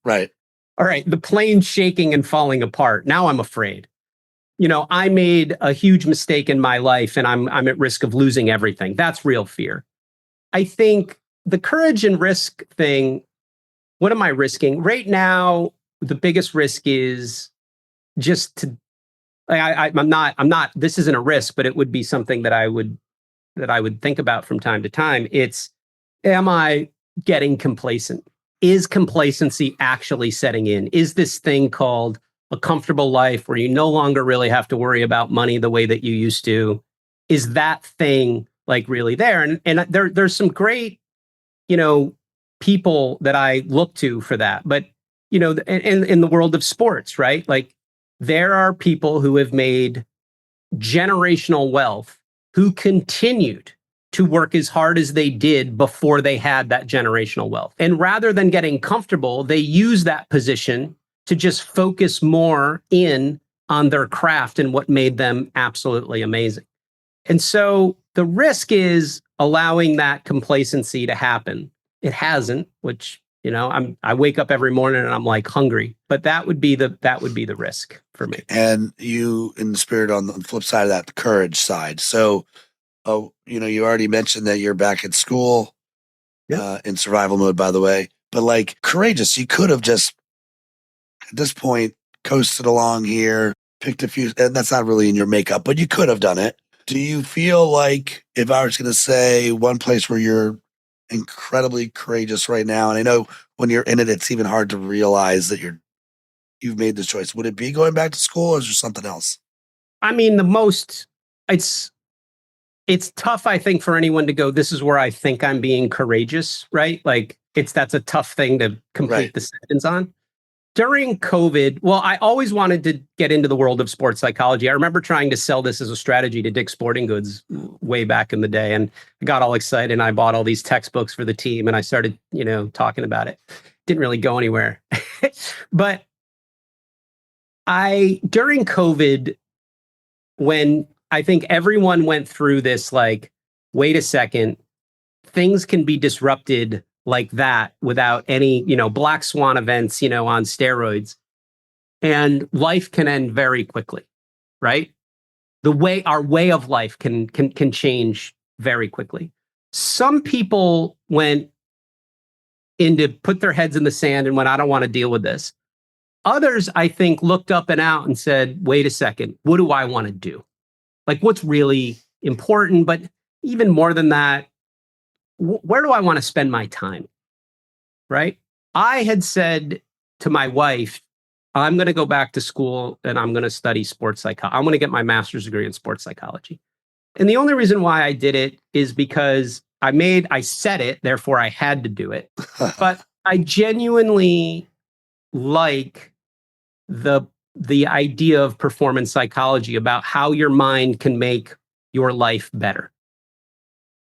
Right.
All right, the plane shaking and falling apart. Now I'm afraid. I made a huge mistake in my life and I'm at risk of losing everything. That's real fear. I think the courage and risk thing, what am I risking? Right now, the biggest risk is just to, I'm not, this isn't a risk, but it would be something that I would think about from time to time. It's, am I getting complacent? Is complacency actually setting in? Is this thing called a comfortable life where you no longer really have to worry about money the way that you used to? Is that thing like really there? And there's some great, people that I look to for that. But, in the world of sports, right? Like, there are people who have made generational wealth who continued to work as hard as they did before they had that generational wealth. And rather than getting comfortable, they use that position to just focus more in on their craft and what made them absolutely amazing. And so the risk is allowing that complacency to happen. It hasn't, which, I wake up every morning and I'm like hungry, but that would be the risk for me.
And you, in the spirit, on the flip side of that, the courage side. So, you already mentioned that you're back at school, in survival mode, by the way, but like, courageous. You could have just, at this point, coasted along here, picked a few, and that's not really in your makeup, but you could have done it. Do you feel like, if I was going to say one place where you're incredibly courageous right now, and I know when you're in it, it's even hard to realize that you've made this choice, would it be going back to school, or is there something else?
I mean, it's tough, I think, for anyone to go, this is where I think I'm being courageous, right? Like, that's a tough thing to complete the sentence on. During COVID, well, I always wanted to get into the world of sports psychology. I remember trying to sell this as a strategy to Dick's Sporting Goods way back in the day. And I got all excited and I bought all these textbooks for the team and I started, talking about it. Didn't really go anywhere. But during COVID, when I think everyone went through this, like, wait a second, things can be disrupted like that without any, black swan events, on steroids. And life can end very quickly, right? Our way of life can change very quickly. Some people went put their heads in the sand and went, I don't want to deal with this. Others, I think, looked up and out and said, wait a second, what do I want to do? Like, what's really important? But even more than that, where do I want to spend my time? Right? I had said to my wife, I'm going to go back to school and I'm going to study sports psychology. I'm going to get my master's degree in sports psychology. And the only reason why I did it is because I said it, therefore I had to do it. But I genuinely like the idea of performance psychology, about how your mind can make your life better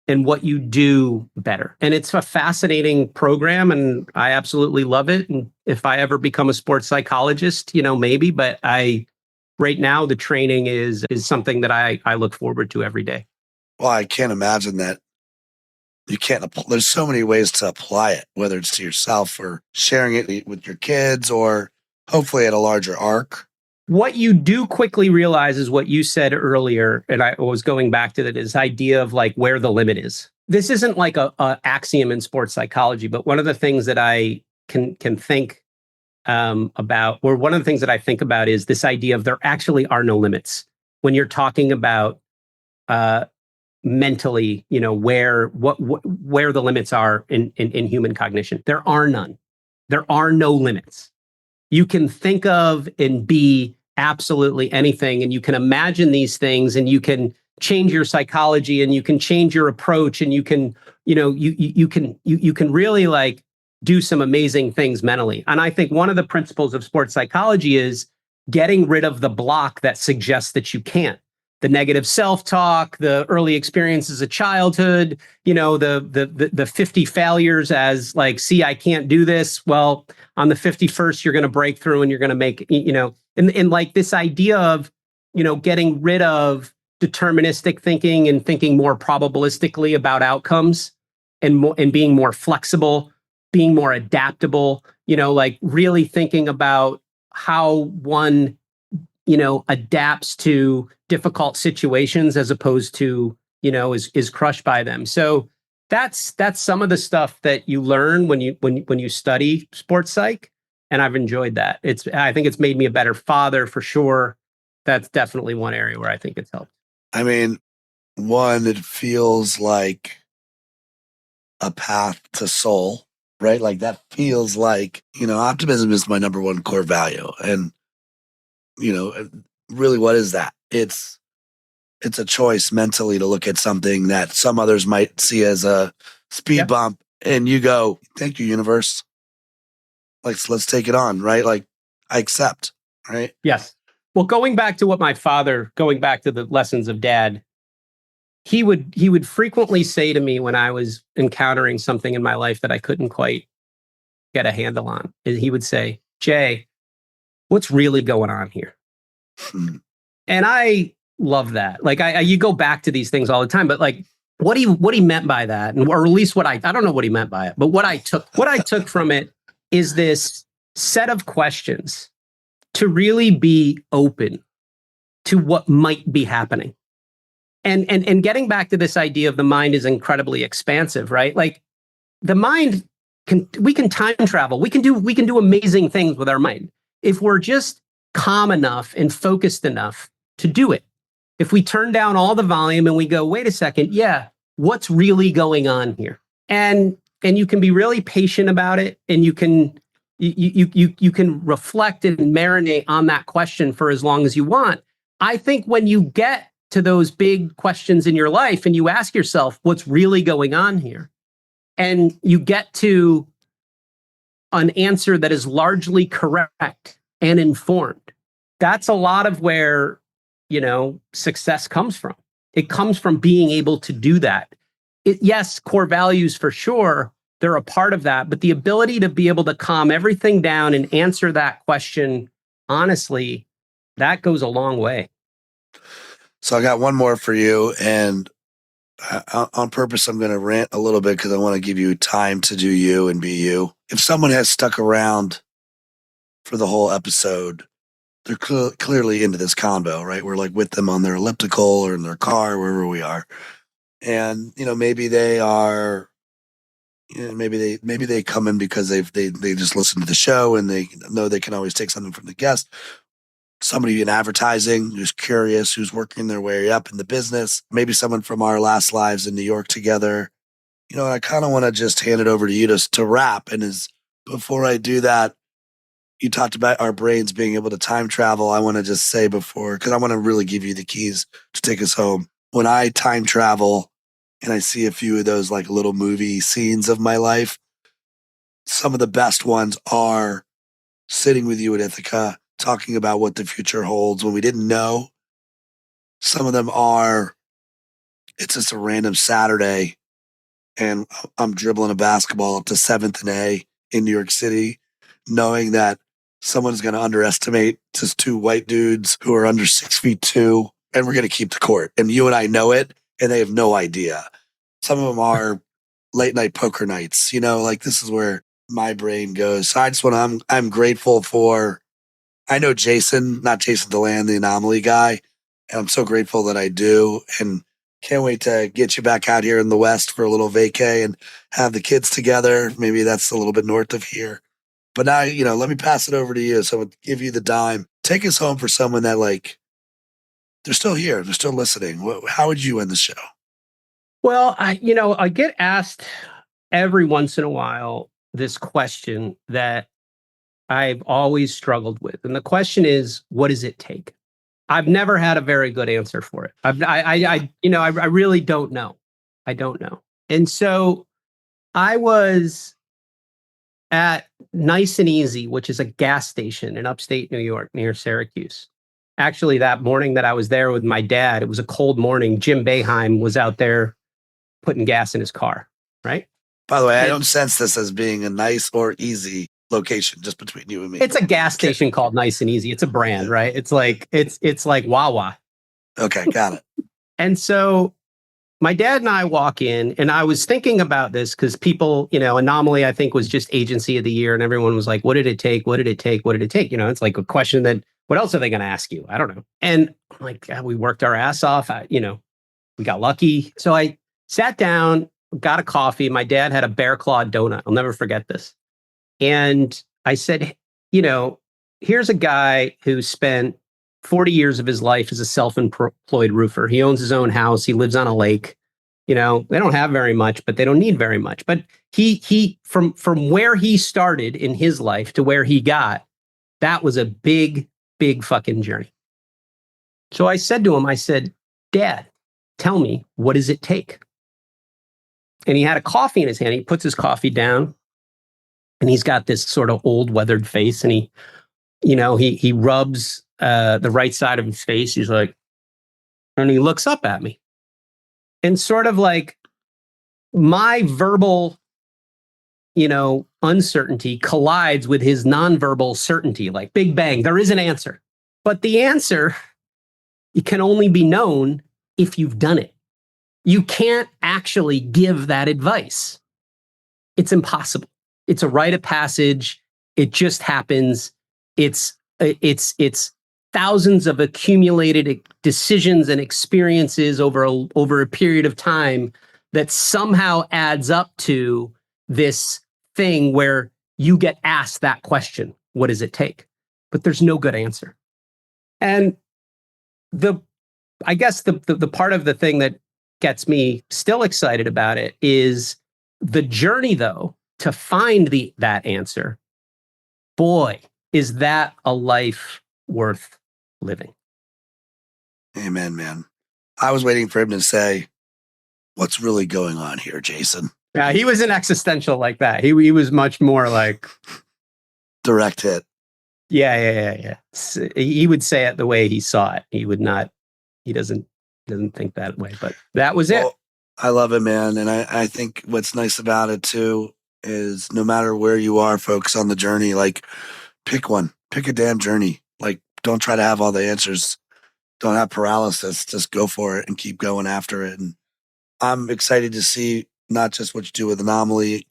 and what you do better. And it's a fascinating program and I absolutely love it. And if I ever become a sports psychologist, maybe, but right now the training is something that I look forward to every day.
Well, I can't imagine that there's so many ways to apply it, whether it's to yourself or sharing it with your kids or hopefully at a larger arc.
What you do quickly realize is what you said earlier, and I was going back to this idea of like where the limit is. This isn't like a axiom in sports psychology, but one of the things that I can think about, or one of the things that I think about, is this idea of there actually are no limits when you're talking about mentally, where the limits are in human cognition. There are none. There are no limits. You can think of and be absolutely anything, and you can imagine these things, and you can change your psychology, and you can change your approach, and you can, you can really like do some amazing things mentally. And I think one of the principles of sports psychology is getting rid of the block that suggests that you can't. The negative self-talk, the early experiences of childhood, the 50 failures as like, see, I can't do this. Well, on the 51st, you're going to break through and you're going to make, and like this idea of, getting rid of deterministic thinking and thinking more probabilistically about outcomes, and being more flexible, being more adaptable, like really thinking about how one, adapts to difficult situations as opposed to, is crushed by them. So that's some of the stuff that you learn when you study sports psych. And I've enjoyed that. I think it's made me a better father for sure. That's definitely one area where I think it's helped.
I mean, one, it feels like a path to soul, right? Like that feels like, optimism is my number one core value. And, really, what is that? It's a choice mentally to look at something that some others might see as a speed bump, and you go, thank you, universe. Like, let's take it on, right? Like, I accept, right?
Yes. Well, going back to the lessons of Dad, he would frequently say to me when I was encountering something in my life that I couldn't quite get a handle on, he would say, Jay, what's really going on here? And I love that. Like you go back to these things all the time, but like what he meant by that, or at least I don't know what he meant by it, but what I took from it is this set of questions to really be open to what might be happening. And getting back to this idea of the mind is incredibly expansive, right? Like the mind we can time travel. We can do amazing things with our mind if we're just calm enough and focused enough to do it. If we turn down all the volume and we go, wait a second, what's really going on here? And you can be really patient about it, and you can reflect and marinate on that question for as long as you want. I think when you get to those big questions in your life and you ask yourself, what's really going on here? And you get to an answer that is largely correct and informed. That's a lot of where, success comes from. It comes from being able to do that. Yes, core values for sure, they're a part of that, but the ability to be able to calm everything down and answer that question honestly, that goes a long way.
So I got one more for you, and on purpose, I'm going to rant a little bit because I want to give you time to do you and be you. If someone has stuck around for the whole episode, they're clearly into this combo, right? We're like with them on their elliptical or in their car, wherever we are. And, maybe they are, maybe they come in because they just listen to the show and they know they can always take something from the guest. Somebody in advertising who's curious, who's working their way up in the business, maybe someone from our last lives in New York together. I kind of want to just hand it over to you to wrap. And before I do that, you talked about our brains being able to time travel. I want to just say because I want to really give you the keys to take us home. When I time travel and I see a few of those like little movie scenes of my life, some of the best ones are sitting with you at Ithaca, talking about what the future holds when we didn't know. Some of them are, it's just a random Saturday and I'm dribbling a basketball up to 7th and A in New York City, knowing that someone's going to underestimate just two white dudes who are under 6'2", and we're going to keep the court. And you and I know it, and they have no idea. Some of them are late night poker nights, like this is where my brain goes. So I just I'm grateful for, I know Jason, not Jason Deland, the Anomaly guy, and I'm so grateful that I do, and can't wait to get you back out here in the West for a little vacay and have the kids together. Maybe that's a little bit north of here. But now, let me pass it over to you. So I'll give you the dime. Take us home for someone that they're still here. They're still listening. How would you end the show?
Well, I get asked every once in a while this question that I've always struggled with. And the question is, what does it take? I've never had a very good answer for it. I really don't know. I don't know. And so I was at Nice and Easy, which is a gas station in upstate New York near Syracuse. Actually, that morning that I was there with my dad, it was a cold morning. Jim Boeheim was out there putting gas in his car, right?
By the way, I don't sense this as being a nice or easy location just between you and me.
It's a gas station called Nice and Easy. It's a brand, right? It's like Wawa.
Okay, got it.
And so my dad and I walk in, and I was thinking about this because people, Anomaly, I think, was just agency of the year, and everyone was like, what did it take? What did it take? What did it take? It's like a question that, what else are they going to ask you? I don't know. And I'm like, God, we worked our ass off. We got lucky. So I sat down, got a coffee. My dad had a bear claw donut. I'll never forget this. And I said, here's a guy who spent 40 years of his life as a self-employed roofer. He owns his own house. He lives on a lake. They don't have very much, but they don't need very much. But he from where he started in his life to where he got, that was a big, big fucking journey. So I said to him, Dad, tell me, what does it take? And he had a coffee in his hand. He puts his coffee down, and he's got this sort of old weathered face, and he rubs the right side of his face. He's like, and he looks up at me, and sort of like my verbal, uncertainty collides with his nonverbal certainty, like big bang. There is an answer, but the answer, it can only be known if you've done it. You can't actually give that advice. It's impossible. It's a rite of passage. It just happens. It's thousands of accumulated decisions and experiences over a period of time that somehow adds up to this thing where you get asked that question, what does it take? But there's no good answer. And I guess the part of the thing that gets me still excited about it is the journey, though, to find that answer. Boy, is that a life worth living.
Amen, man. I was waiting for him to say, what's really going on here, Jason?
Yeah, he was an existential like that. He was much more like
direct hit.
Yeah. He would say it the way he saw it. He would not. He doesn't think that way. But that was it.
I love it, man. And I think what's nice about it too is no matter where you are, folks, on the journey, like pick one, pick a damn journey. Like don't try to have all the answers. Don't have paralysis. Just go for it and keep going after it. And I'm excited to see not just what you do with Anomaly,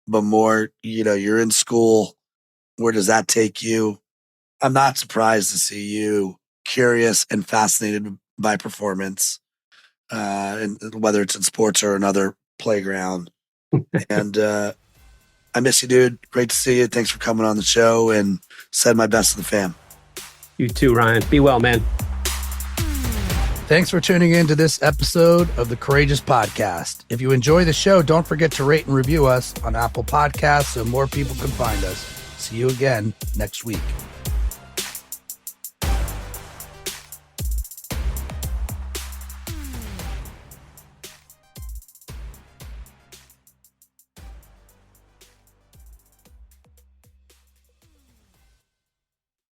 but more, you're in school. Where does that take you? I'm not surprised to see you curious and fascinated by performance, and whether it's in sports or another playground. And I miss you, dude. Great to see you. Thanks for coming on the show, and send my best to the fam.
You too, Ryan. Be well, man.
Thanks for tuning in to this episode of the Courageous Podcast. If you enjoy the show, don't forget to rate and review us on Apple Podcasts so more people can find us. See you again next week.